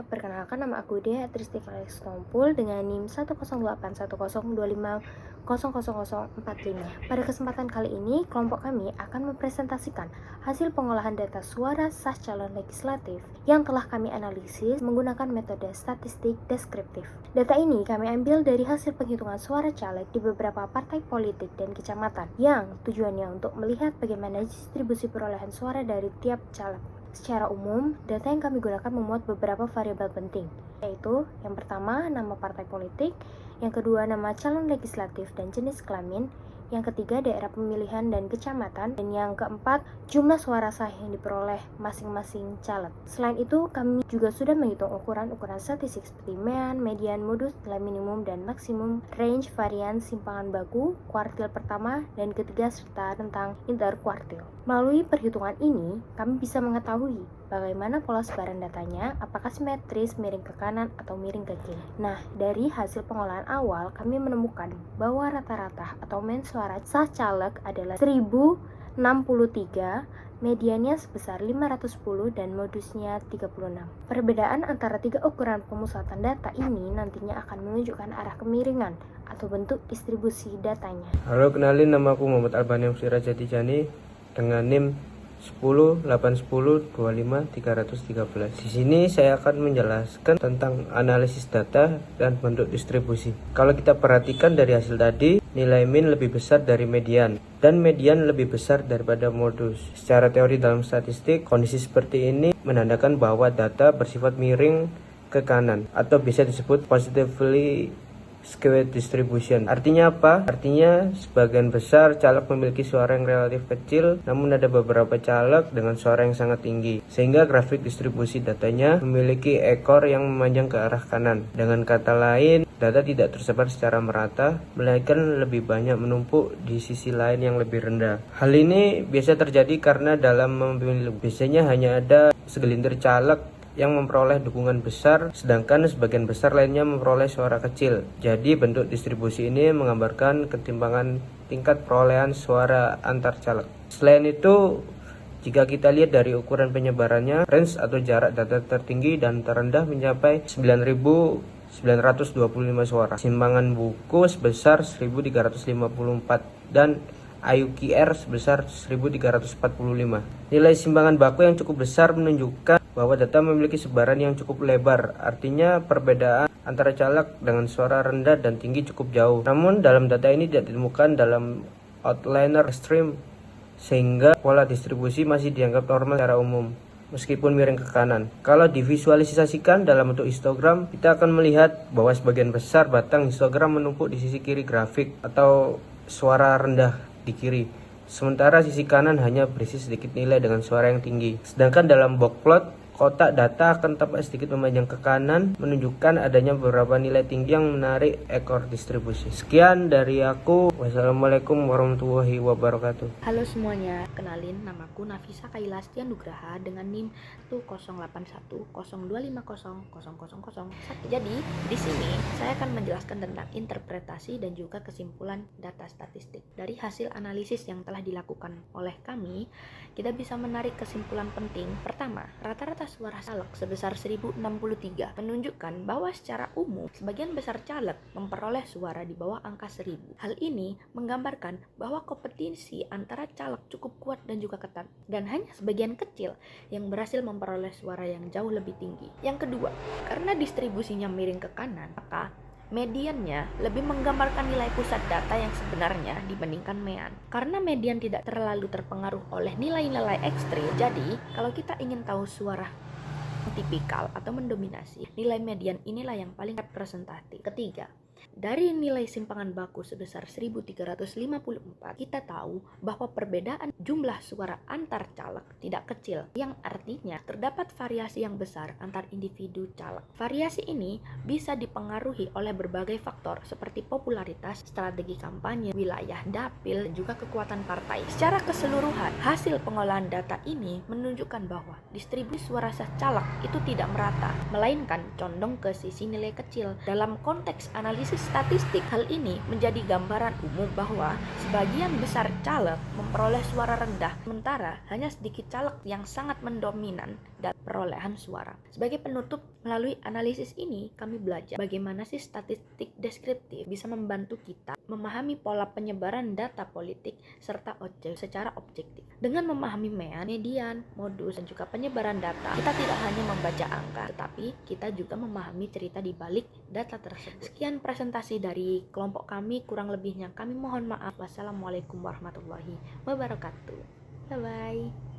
Perkenalkan, nama aku Dea Tristik Alex Tompul dengan NIM 1081025000045. Pada kesempatan kali ini, kelompok kami akan mempresentasikan hasil pengolahan data suara sah calon legislatif yang telah kami analisis menggunakan metode statistik deskriptif. Data ini kami ambil dari hasil penghitungan suara caleg di beberapa partai politik dan kecamatan yang tujuannya untuk melihat bagaimana distribusi perolehan suara dari tiap caleg. Secara umum, data yang kami gunakan memuat beberapa variabel penting, yaitu yang pertama, nama partai politik, yang kedua, nama calon legislatif dan jenis kelamin, yang ketiga, daerah pemilihan dan kecamatan, dan yang keempat, jumlah suara sah yang diperoleh masing-masing caleg. Selain itu, kami juga sudah menghitung ukuran-ukuran statistik seperti mean, median, modus, nilai minimum dan maksimum, range, varian, simpangan baku, kuartil pertama dan ketiga, serta tentang interkuartil. Melalui perhitungan ini, kami bisa mengetahui bagaimana pola sebaran datanya, apakah simetris, miring ke kanan, atau miring ke kiri. Nah, dari hasil pengolahan awal, kami menemukan bahwa rata-rata atau mean suara sah caleg adalah 1063, mediannya sebesar 510, dan modusnya 36. Perbedaan antara tiga ukuran pemusatan data ini nantinya akan menunjukkan arah kemiringan atau bentuk distribusi datanya. Halo, kenalin, nama aku Muhammad Albani Sirajati Jani dengan NIM 1081025313. Di sini saya akan menjelaskan tentang analisis data dan bentuk distribusi. Kalau kita perhatikan dari hasil tadi, nilai min lebih besar dari median dan median lebih besar daripada modus. Secara teori dalam statistik, kondisi seperti ini menandakan bahwa data bersifat miring ke kanan atau bisa disebut positively skewed distribution. Artinya apa? Artinya sebagian besar caleg memiliki suara yang relatif kecil, namun ada beberapa caleg dengan suara yang sangat tinggi, sehingga grafik distribusi datanya memiliki ekor yang memanjang ke arah kanan. Dengan kata lain, data tidak tersebar secara merata, melainkan lebih banyak menumpuk di sisi lain yang lebih rendah. Hal ini biasa terjadi karena dalam pemilu biasanya hanya ada segelintir caleg yang memperoleh dukungan besar, sedangkan sebagian besar lainnya memperoleh suara kecil. Jadi bentuk distribusi ini menggambarkan ketimpangan tingkat perolehan suara antar caleg. Selain itu, jika kita lihat dari ukuran penyebarannya, range atau jarak data tertinggi dan terendah mencapai 9.925 suara. Simpangan buku sebesar 1.354 dan IUQR sebesar 1.345. Nilai simpangan baku yang cukup besar menunjukkan bahwa data memiliki sebaran yang cukup lebar. Artinya perbedaan antara caleg dengan suara rendah dan tinggi cukup jauh. Namun dalam data ini tidak ditemukan dalam outlier ekstrim, sehingga pola distribusi masih dianggap normal secara umum meskipun miring ke kanan. Kalau divisualisasikan dalam bentuk histogram, kita akan melihat bahwa sebagian besar batang histogram menumpuk di sisi kiri grafik atau suara rendah di kiri, sementara sisi kanan hanya berisi sedikit nilai dengan suara yang tinggi. Sedangkan dalam box plot, kotak data akan tampak sedikit memanjang ke kanan, menunjukkan adanya beberapa nilai tinggi yang menarik ekor distribusi. Sekian dari aku. Wassalamualaikum warahmatullahi wabarakatuh. Halo semuanya, kenalin, namaku Nafisa Kailastia Nugraha dengan NIM 1081025000001. Jadi, di sini saya akan menjelaskan tentang interpretasi dan juga kesimpulan data statistik. Dari hasil analisis yang telah dilakukan oleh kami, kita bisa menarik kesimpulan penting. Pertama, rata-rata suara caleg sebesar 1063 menunjukkan bahwa secara umum sebagian besar caleg memperoleh suara di bawah angka 1000. Hal ini menggambarkan bahwa kompetisi antara caleg cukup kuat dan juga ketat, dan hanya sebagian kecil yang berhasil memperoleh suara yang jauh lebih tinggi. Yang kedua, karena distribusinya miring ke kanan, maka mediannya lebih menggambarkan nilai pusat data yang sebenarnya dibandingkan mean. Karena median tidak terlalu terpengaruh oleh nilai-nilai ekstrim, jadi kalau kita ingin tahu suara tipikal atau mendominasi, nilai median inilah yang paling representatif. Ketiga, dari nilai simpangan baku sebesar 1.354, kita tahu bahwa perbedaan jumlah suara antar caleg tidak kecil, yang artinya terdapat variasi yang besar antar individu caleg. Variasi ini bisa dipengaruhi oleh berbagai faktor seperti popularitas, strategi kampanye, wilayah dapil, dan juga kekuatan partai. Secara keseluruhan, hasil pengolahan data ini menunjukkan bahwa distribusi suara sah caleg itu tidak merata, melainkan condong ke sisi nilai kecil. Dalam konteks analisis analisis statistik, hal ini menjadi gambaran umum bahwa sebagian besar caleg memperoleh suara rendah, sementara hanya sedikit caleg yang sangat mendominan dalam perolehan suara. Sebagai penutup, melalui analisis ini kami belajar bagaimana sih statistik deskriptif bisa membantu kita memahami pola penyebaran data politik serta secara objektif. Dengan memahami median, modus, dan juga penyebaran data, kita tidak hanya membaca angka, tetapi kita juga memahami cerita di balik data tersebut. Sekian presentasi dari kelompok kami, kurang lebihnya kami mohon maaf. Wassalamualaikum warahmatullahi wabarakatuh. Bye-bye.